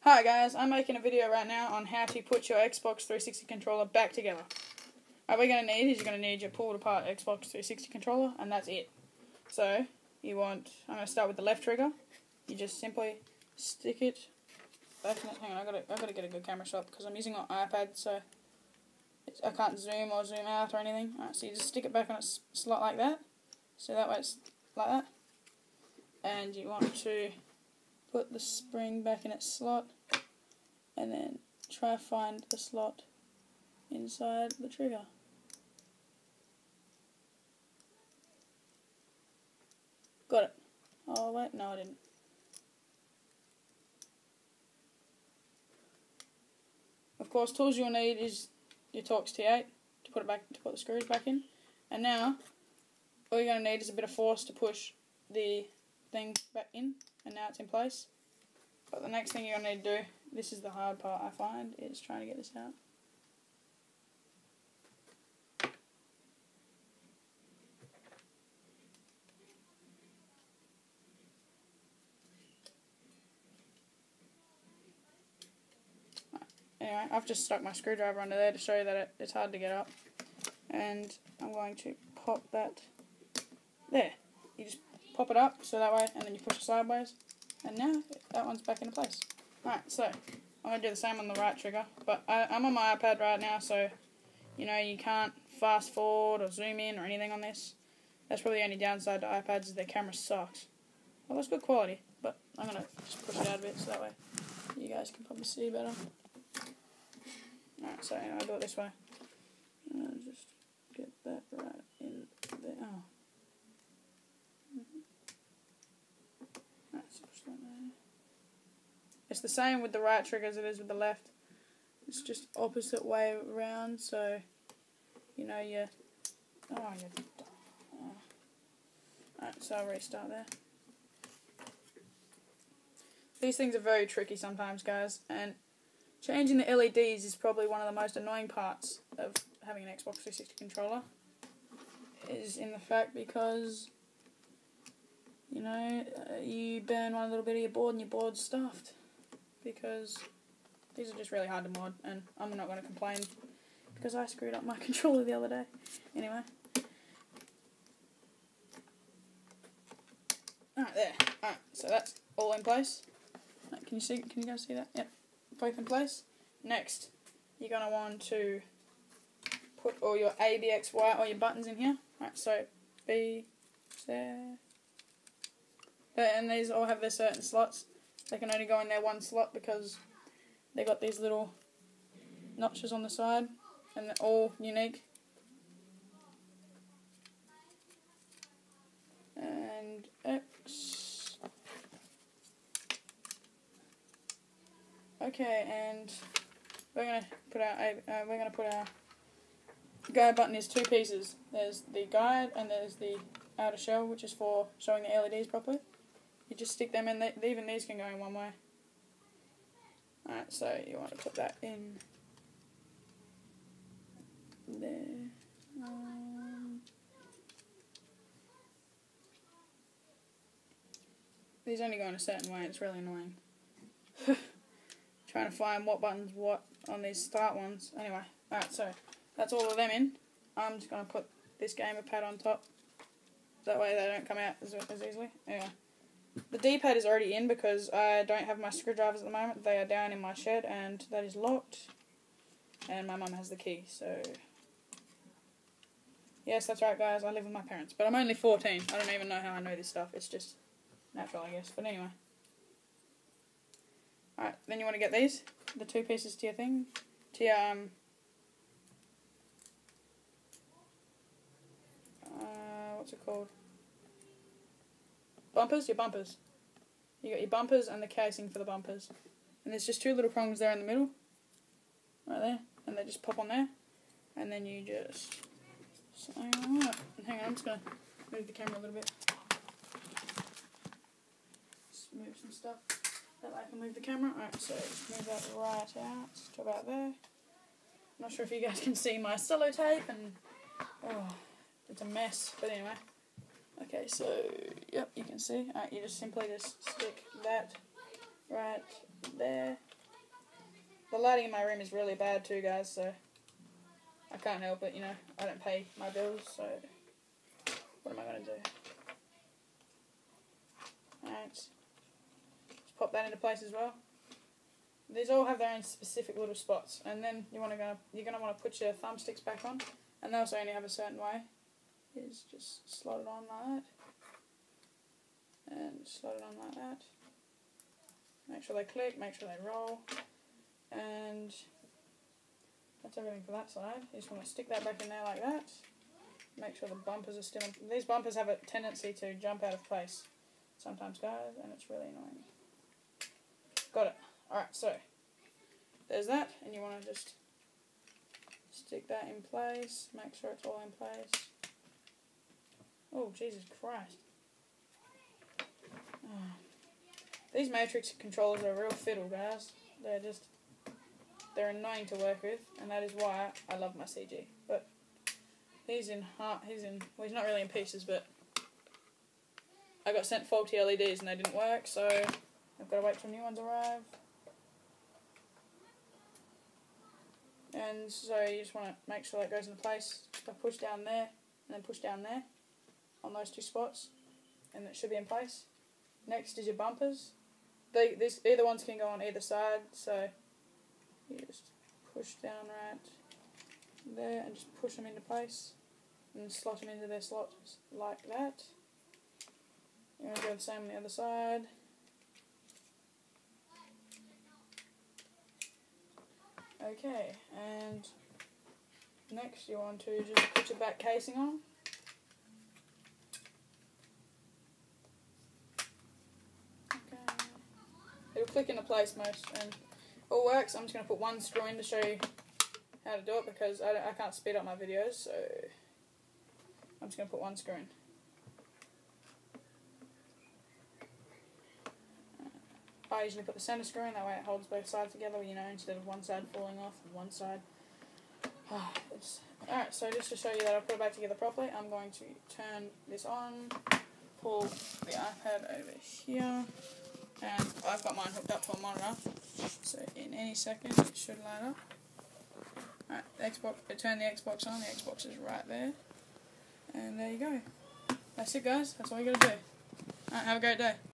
Hi guys, I'm making a video right now on how to put your Xbox 360 controller back together. What we're going to need is you're going to need your pulled apart Xbox 360 controller, and that's it. So, I'm going to start with the left trigger. You just simply stick it back in it. Hang on, I've got to get a good camera shot because I'm using my iPad, so I can't zoom or zoom out or anything. Alright, so you just stick it back on its slot like that. So that way it's like that. And you want to put the spring back in its slot and then try to find the slot inside the trigger. Got it. Oh wait, no I didn't. Of course, tools you'll need is your Torx T8 to put the screws back in. And now all you're going to need is a bit of force to push the thing back in, and now it's in place. But the next thing you're going to need to do, this is the hard part I find, is trying to get this out. Anyway, I've just stuck my screwdriver under there to show you that it's hard to get up. And I'm going to pop that there. You just pop it up so that way, and then you push it sideways. And now that one's back into place. Alright, so I'm going to do the same on the right trigger. But I'm on my iPad right now, so you know you can't fast forward or zoom in or anything on this. That's probably the only downside to iPads is their camera sucks. Well, it's good quality, but I'm going to just push it out a bit so that way you guys can probably see better. Alright, so I'll do it this way. Just get that right in there. Oh. Right, so push that there. It's the same with the right trigger as it is with the left. It's just opposite way around, so you know you. Alright, so I'll restart there. These things are very tricky sometimes, guys, and changing the LEDs is probably one of the most annoying parts of having an Xbox 360 controller, is in the fact because, you know, you burn one little bit of your board and your board's stuffed, because these are just really hard to mod, and I'm not going to complain because I screwed up my controller the other day. Anyway. Alright, there. Alright, so that's all in place. Right, can you guys see that? Yep. Both in place. Next, you're going to want to put all your A, B, X, Y, all your buttons in here. Right, so B, there. And these all have their certain slots. They can only go in their one slot because they got these little notches on the side, and they're all unique. And X. Okay, and we're gonna put our guide button is two pieces. There's the guide and there's the outer shell, which is for showing the LEDs properly. You just stick them in. Even these can go in one way. Alright, so you want to put that in there. These only go in a certain way. It's really annoying. Trying to find what button's what on these start ones. Anyway, alright, so that's all of them in. I'm just going to put this gamer pad on top. That way they don't come out as easily. Anyway, the D-pad is already in because I don't have my screwdrivers at the moment. They are down in my shed and that is locked. And my mum has the key, so... Yes, that's right guys, I live with my parents. But I'm only 14. I don't even know how I know this stuff. It's just natural, I guess. But anyway. Alright, then you want to get these, the two pieces to your thing, to your, what's it called? Bumpers? Your bumpers. You got your bumpers and the casing for the bumpers. And there's just two little prongs there in the middle, right there, and they just pop on there, and then you just, hang on, I'm just going to move the camera a little bit. Just move some stuff. That way I can move the camera. Alright, so move that right out to about there. I'm not sure if you guys can see my sellotape, and it's a mess, but anyway. Okay, so yep, you can see. Alright, you just simply stick that right there, lighting in my room is really bad too, guys, so I can't help it, you know. I don't pay my bills, so what am I going to do? Alright. Just pop that into place as well. These all have their own specific little spots, and then you're going to want to put your thumbsticks back on, and they also only have a certain way. Is just slot it on like that, and slot it on like that. Make sure they click, make sure they roll, and that's everything for that side. You just want to stick that back in there like that. Make sure the bumpers are still in. These bumpers have a tendency to jump out of place sometimes, guys, and it's really annoying. Got it. Alright, so there's that, and you want to just stick that in place, make sure it's all in place. Oh, Jesus Christ. Oh. These Matrix controllers are a real fiddle, guys. They're annoying to work with, and that is why I love my CG. But he's not really in pieces, but I got sent faulty LEDs and they didn't work, so I've got to wait till new ones arrive. And so you just want to make sure that goes into place. So push down there, and then push down there on those two spots, and it should be in place. Next is your bumpers. Either ones can go on either side, so you just push down right there and just push them into place, and slot them into their slots like that. You're going to do the same on the other side. Okay, and next you want to just put your back casing on. Okay. It'll click into place most, and if it all works, I'm just going to put one screw in to show you how to do it, because I can't speed up my videos, so I'm just going to put one screw in. I usually put the centre screw in, that way it holds both sides together, you know, instead of one side falling off and one side. Alright, so just to show you that I'll put it back together properly, I'm going to turn this on, pull the iPad over here, and I've got mine hooked up to a monitor, so in any second it should light up. Alright, turn the Xbox on, the Xbox is right there, and there you go. That's it, guys, that's all you gotta do. Alright, have a great day.